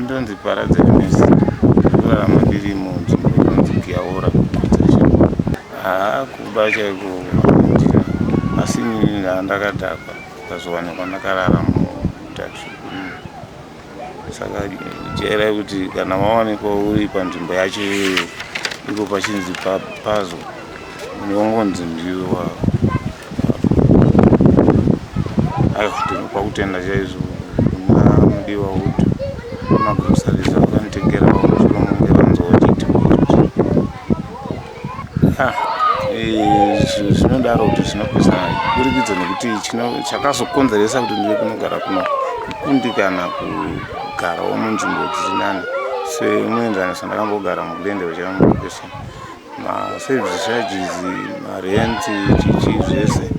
ndonzi Paradise Mess kurarama ndiri munzvimbo inonzi Giaora kuba chaiko asi ndakadhakwa ukazowanikwa ndakarara mutaxi. Saka jera kuti kana wawanikwa uri panzvimbo yacho iko pachinzi Pazo unongonzi ndiwa ndinopa kutenda chaizvo kuna mudiwa utu magroceries akanitengera pamusoro munge vanzwa chiti zvinodaro kuti zvinopesana kuburikidza nekuti chakazokonzeresa kuti ndive kunogara kuno kukundikana kugarawo munzvimbo dzisinani semuenzanisa ndakambogara mudende wechamulocation maservice charges marenti chichi zvese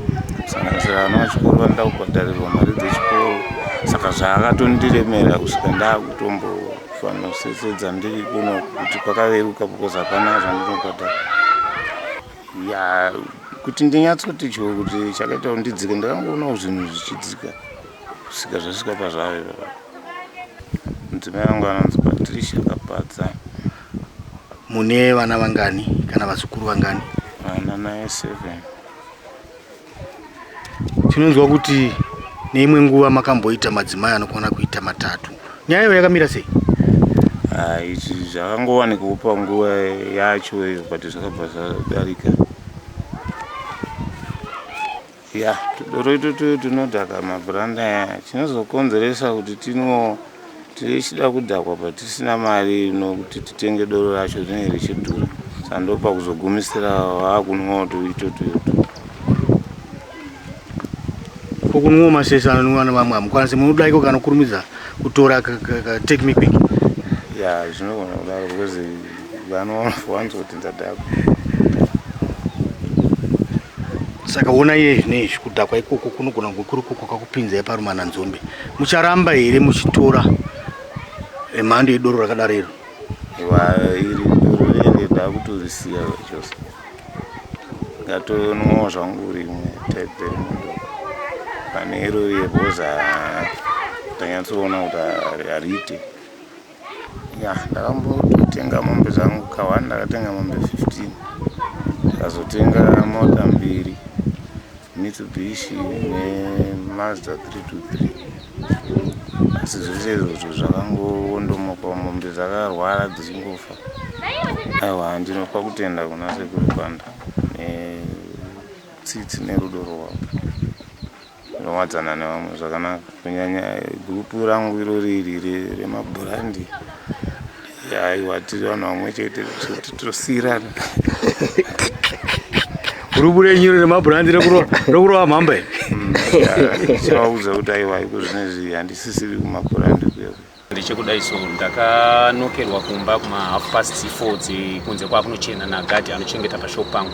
kusanganisira vana vachikoro vanoda kubhadharirwa mari dzechikoro. Saka zvakatondiremera kusvika ndakutombofanira kusesedza ndiri kuno kuti kwakaveruka because hapana zvandinobhadhara. Kuti ndinyatsoti cho kuti chakaita kuti ndidzike ndakangoonawo zvinhu zvichidzika kusvika zvasvika pazvavo. Mudzimai wangu anonzi Patricia Kapadza. Mune vana vangani kana vazukuru vangani? Vana naye 7. Tinonzwa kuti neimwe nguva makamboita madzimai anokwana kuita 3. Nyaya iyo yakamira sei? Izvi zvakangowanikwawo panguva yacho iyo but zvakabva zvadarika. Doro itoto tinodhaka mabhuranda chinozokonzeresa kuti tichida kudhakwa patisina mari nokuti titenge doro racho rinenge richidhura. Saka ndopa kuzogumisira waakunwawo itoto. Kunwa masesa anonwa nevamwe hamukwanisi munodaiko kana kurumidza kutora take me quick. Zvinogona kudaro because vanonzwa kuti ndadhakwa. Saka ona iye zvinezvi kudhakwa ikoko kunogona kuri kwakakupinzai parumana nzombe. Mucharamba here muchitora mhando yedoro rakadaro iro? Iri doro rende ndakutorisiya chose. Ngatonwawo zvangu rimwe type remundo. Pane iro yebhoza ndanyatsoona kuti harite. Ndakambotenga mombe dzangu kawanda, ndakatenga mombe 15. Ndikazotenga mota 2 Mitsubishi neMazda 323. Asi zvose izvozvo zvakangondomoka, mombe dzakarwara dzichingofa. Aiwa, ndinopa kutenda kuna Sekuru Panda netsitsi nerudo rwavo. Ndinowadzana nevamwe zvakanaka, kunyanya gurupu rangu irori iri remabhurandi. Aiwa, tiri vanhu vamwe chete totosiyirana. Gurupu renyu remabhurandi rokurova mhamba here? Chavaudza kuti aiwa iko zvinezvi handisisiri kumabhurandi kuya. Ndichekudai so ndakanokerwa kumba kuma 4:30 kunze kwakunochena nagadhi anochengeta pashopu pangu.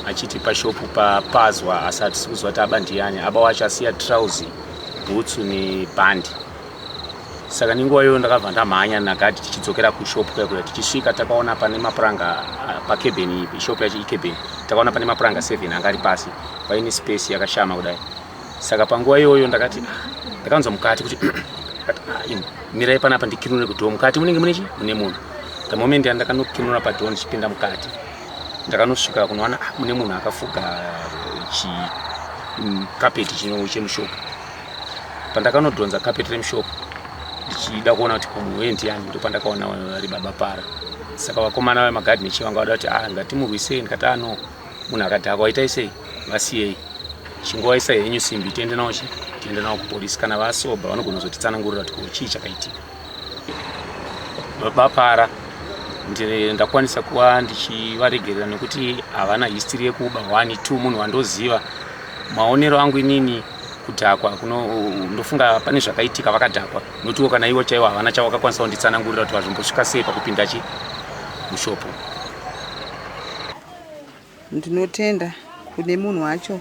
Achiti pashopu papazwa asati sikuzwa kuti aba ndiani. Aba wacho asiya trouser, bhutsu nebhandi. Saka ninguva iyoyo ndakabva ndamhanya nagadhi tichidzokera kushopu kuya tichisvika takaona pane mapuranga pakebheni, shopu yacho ikebheni. Takaona pane mapuranga 7 anga ari pasi, paine space yakashama kudai. Saka panguva iyoyo ndakati ndakanzwa mukati kuti mirai panapa ndikinure kudhoo. Mukati munenge mune mune munhu. The moment ndakanokinura padhoo ndichipinda mukati, ndakanosvika kunoona mune munhu akafuga kapeti chemushopu. Pandakanodhonza kapeti remushopu ndichida kuona kuti munhu uyu ndiani, ndipo pandakaona ari baba Para. Saka vakomana vemagadhi nechivanga vada kuti ngatimurwisei. Ndikati no, munhu akadhakwa waitai sei? Vasiyei. Chingovaisa henyu simbi tiende nawo kupolisi. Kana vasobha vanogona kuzotitsanangurira kuti chii chakaitika. Baba Para ndakwanisa kuva ndichivaregerera nekuti havana history yekuba 1 2. Munhu wandoziva maonero angu inini kudhakwa ndofunga pane zvakaitika vakadhakwa. Notiwo kana ivo chaivo havana chavakakwanisa kunditsanangurira kuti vazvombosvika sei pakupinda mushopu. Ndinotenda kune munhu wacho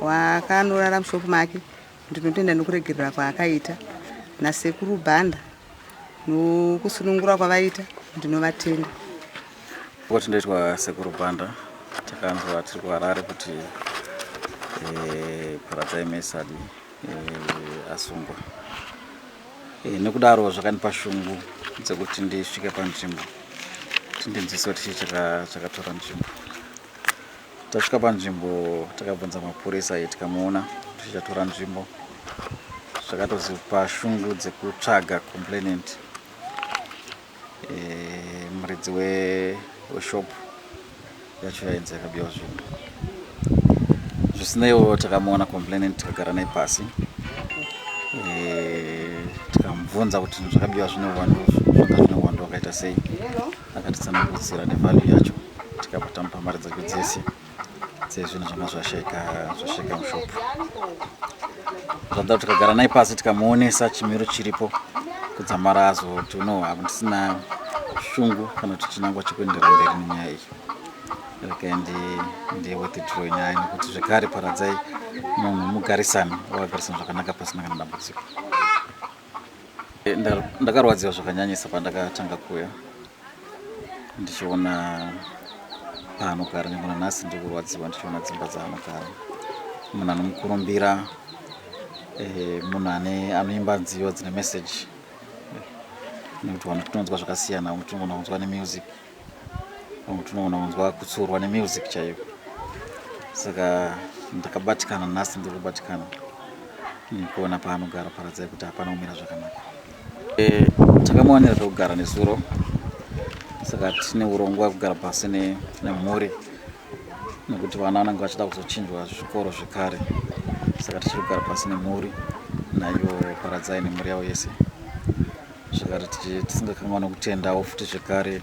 wakanorara mushopu make. Ndinotenda nokuregerera kwaakaita naSekuru Banda nokusunungura kwavaita. Ndinovatenda. Tindaitwa Sekuru Banda, takanzwa tiri kuHarare kuti Paradise Mess asungwa. nekudaro zvakandipa shungu dzekuti ndisvike panzvimbo tindinzwise kuti chii chakatora nzvimbo. Tasvika panzvimbo takabvunza mapurisa tikamuona kuti chatora nzvimbo, zvakatozipa shungu dzekutsvaga complainant, muridzi weshop yacho yainzi yakabiwa zvinhu. Zvisineiwo takamuona complainant tikagara naye pasi, tikamubvunza kuti zvakabiwa zvine uwandu wakaita sei. Akatitsanangudzira nevalue yacho, tikabva tamupa mari dzake dzese dzezvinhu zvanga zvashayika mushopu. Zvada kuti tikagara naye pasi tikamuonesa chimiro chiripo kudzamara azoti handisina shungu kana kuti chinangwa chekuendera mberi nenyaya iyi. Rekai ndiwithdraw nyaya nekuti zvekare paradzai munhu mugarisani, wakagarisana zvakanaka pasina kana dambudziko. Ndakarwadziwa zvakanyanyisa pandakatanga kuuya ndichiona paanogara, nengona nhasi ndiri kurwadziwa ndichiona dzimba dzaanogara. Munhu anomukurumbira, munhu anoimba nziyo dzine message, nekuti vanhu tinonzwa zvakasiyana. Vamwe tinogona kunzwa nemusic, vamwe tinogona kunzwa kutsurwa nemusic chaiyo. Saka ndakabatikana, nhasi ndiri kubatikana nekuona paanogara paradzai kuti hapana kumira zvakanaka. Takamuwanira pekugara nezuro, saka tine urongwa kugara pasi nemhuri, nekuti vana vanenge vachida kuzochinjwa zvikoro zvekare. Saka tichiri kugara pasi nemhuri nayo paradzai nemhuri yavo yese. Zvakare tisingakanganwa kutendawo futi zvekare.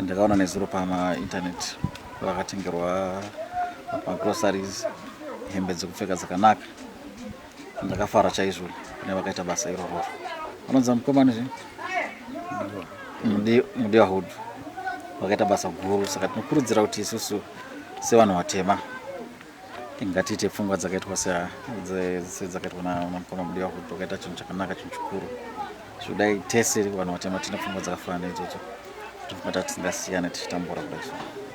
Ndakaona nezuro pamaintaneti vakatengerwa magroceries, hembe dzekupfeka dzakanaka. Ndakafara chaizvo kune vakaita basa iroro. Vanonzi mukomana Mudiwa Hood vakaita basa guru. Saka tinokurudzira kuti isusu sevanhu vatema ngatiite pfungwa dzakaitwa dzakaitwa namukoma Mudiwa Hood, vakaita chinhu chakanaka, chinhu chikuru. Zvodai tese vanhu vatema tine pfungwa dzakafanana neidzodzo, tofunga kuti tisingasiyane tichitambura kudai.